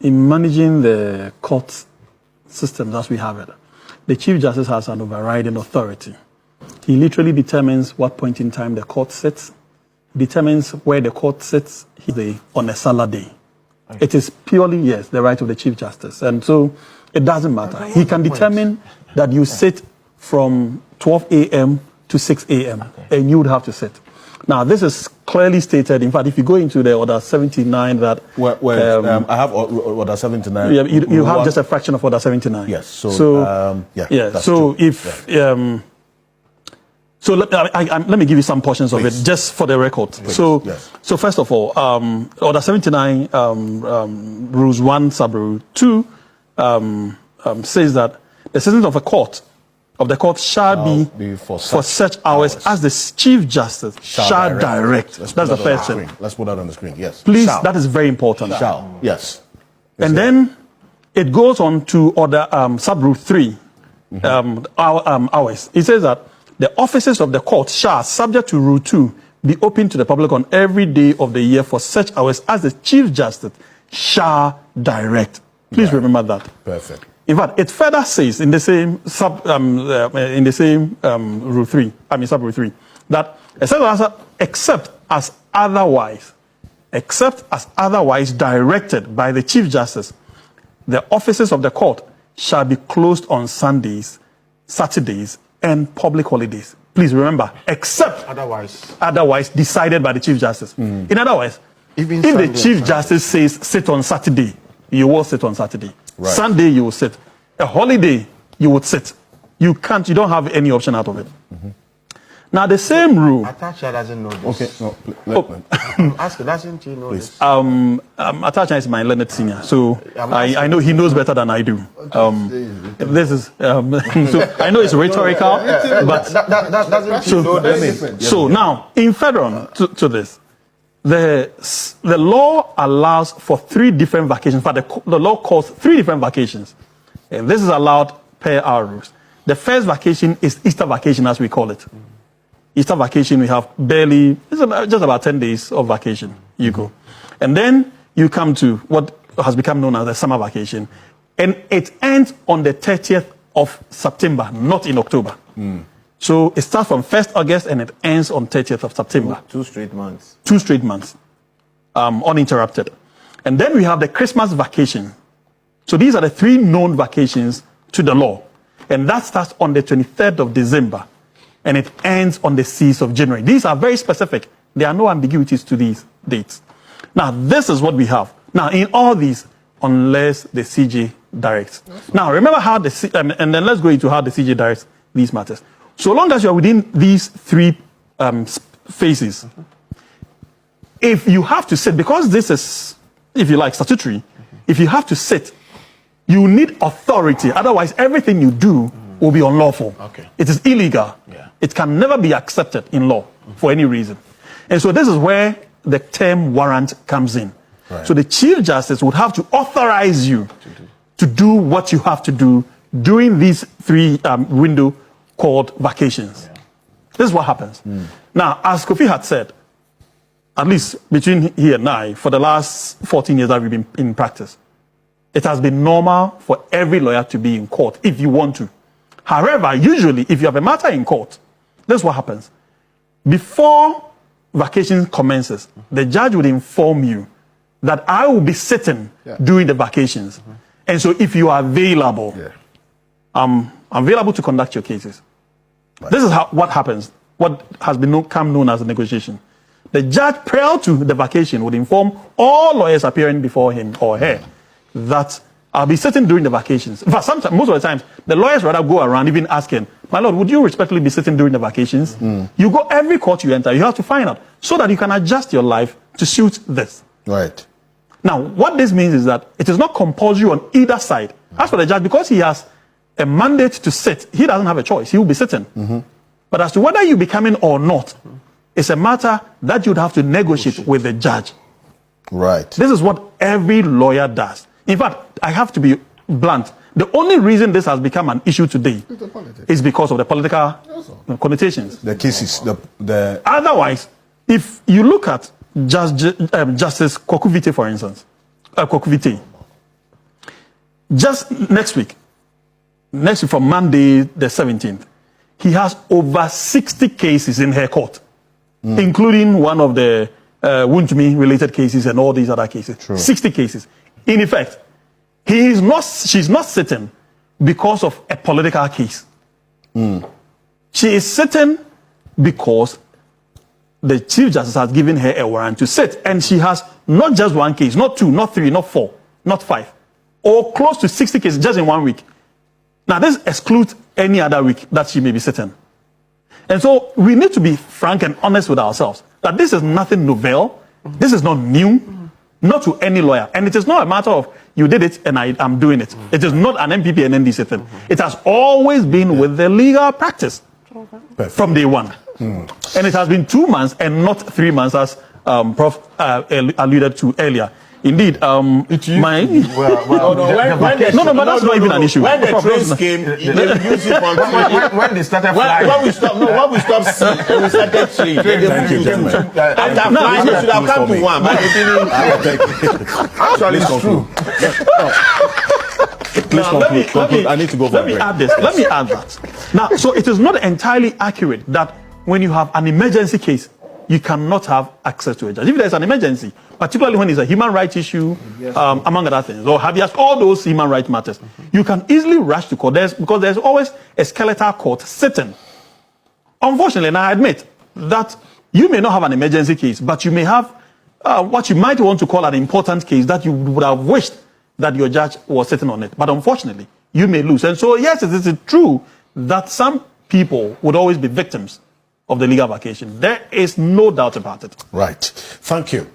in managing the court system as we have it, the Chief Justice has an overriding authority. He literally determines what point in time the court sits, determines where the court sits on a Saturday. Okay. It is purely, yes, the right of the Chief Justice. And so it doesn't matter. He can determine that you sit from 12 a.m. to 6 a.m. Okay. And you would have to sit. Now, this is clearly stated. In fact, if you go into the Order 79 that... I have Order 79. Yeah, you have just a fraction of Order 79. Yes. So so if... Yeah. So let me give you some portions of it, just for the record. Please. So first of all, Order 79, Rules 1, Sub-Rule 2, says that the sessions of the court shall be for such hours as the Chief Justice shall direct. That's the first thing. Let's put that on the screen, yes. Please, that is very important. Shall, yes. And then it goes on to Order Sub-Rule 3, hours. It says that the offices of the court shall, subject to Rule 2, be open to the public on every day of the year for such hours as the Chief Justice shall direct. Please remember that. Perfect. In fact, it further says in the same Rule 3, Sub-Rule 3, that except as otherwise directed by the Chief Justice, the offices of the court shall be closed on Sundays, Saturdays, and public holidays. Please remember, except otherwise decided by the Chief Justice. In other words, if the Chief Justice says sit on Saturday, you will sit on Saturday. Right. Sunday, you will sit. A holiday, you would sit. You don't have any option out of it. Now, the same rule... Atacha doesn't know this. Okay, no, ask her, doesn't he know this? Atacha is my learned senior, so I know he knows better than I do. This is... so I know it's rhetorical, but... doesn't he know this? So now, in further to this, the law allows for 3 different vacations. In fact, the law calls 3 different vacations. And this is allowed per our rules. The first vacation is Easter vacation, as we call it. Easter vacation, we have just about 10 days of vacation. You go. And then you come to what has become known as the summer vacation. And it ends on the 30th of September, not in October. So it starts from 1st August and it ends on 30th of September. 2 straight months. 2 straight months, uninterrupted. And then we have the Christmas vacation. So these are the 3 known vacations to the law. And that starts on the 23rd of December. And it ends on the 6th of January. These are very specific. There are no ambiguities to these dates. Now, this is what we have. Now, in all these, unless the CJ directs. Now, remember how and then let's go into how the CJ directs these matters. So long as you are within these 3 phases, if you have to sit, because this is, if you like, statutory, if you have to sit, you need authority. Otherwise, everything you do will be unlawful. Okay. It is illegal. Yeah. It can never be accepted in law for any reason. And so this is where the term warrant comes in. Right. So the Chief Justice would have to authorize you to do what you have to do during these 3 window called vacations. Yeah. This is what happens. Now, as Kofi had said, at least between he and I, for the last 14 years that we've been in practice, it has been normal for every lawyer to be in court if you want to. However, usually, if you have a matter in court, this is what happens. Before vacation commences, the judge would inform you that I will be sitting during the vacations. And so if you are available, I'm available to conduct your cases. Right. This is what happens, what has become known as a negotiation. The judge, prior to the vacation, would inform all lawyers appearing before him or her that I'll be sitting during the vacations. In fact, most of the times, the lawyers rather go around even asking, my lord, would you respectfully be sitting during the vacations? You go every court you enter, you have to find out so that you can adjust your life to suit this. Right. Now, what this means is that it is not compulsory on either side. As for the judge, because he has a mandate to sit, he doesn't have a choice. He will be sitting. But as to whether you be coming or not, it's a matter that you'd have to negotiate with the judge. Right. This is what every lawyer does. In fact, I have to be blunt. The only reason this has become an issue today is because of the political connotations. The cases, Otherwise, if you look at Justice Kwakwu Vitae, for instance, Kwakwu Vitae, Just next week from Monday the 17th, he has over 60 cases in her court, including one of the Wuntumi-related cases and all these other cases. True. 60 cases. In effect, she's not sitting because of a political case. She is sitting because the Chief Justice has given her a warrant to sit. And she has not just one case, not two, not three, not four, not five, or close to 60 cases just in 1 week. Now, this excludes any other week that she may be sitting. And so we need to be frank and honest with ourselves that this is nothing novel. This is not new, not to any lawyer. And it is not a matter of you did it and I'm doing it. It is not an MPP and NDC thing. It has always been with the legal practice from day one. And it has been 2 months and not 3 months, as Prof alluded to earlier. Indeed, when but that's not even an issue. When the trains came, they used it for when they started flying. when we stopped sea and we started train. Thank you, gentlemen. After flying, they should have come to one, but they didn't. Actually, it's true. Please conclude. I need to go for a break. Let me add that. Now, so it is not entirely accurate that when you have an emergency case, you cannot have access to a judge. If there's an emergency, particularly when it's a human rights issue, among other things, or habeas, all those human rights matters, you can easily rush to court because there's always a skeletal court sitting. Unfortunately, and I admit that you may not have an emergency case, but you may have what you might want to call an important case that you would have wished that your judge was sitting on it. But unfortunately, you may lose. And so, yes, it is true that some people would always be victims of the legal vacation. There is no doubt about it. Right. Thank you.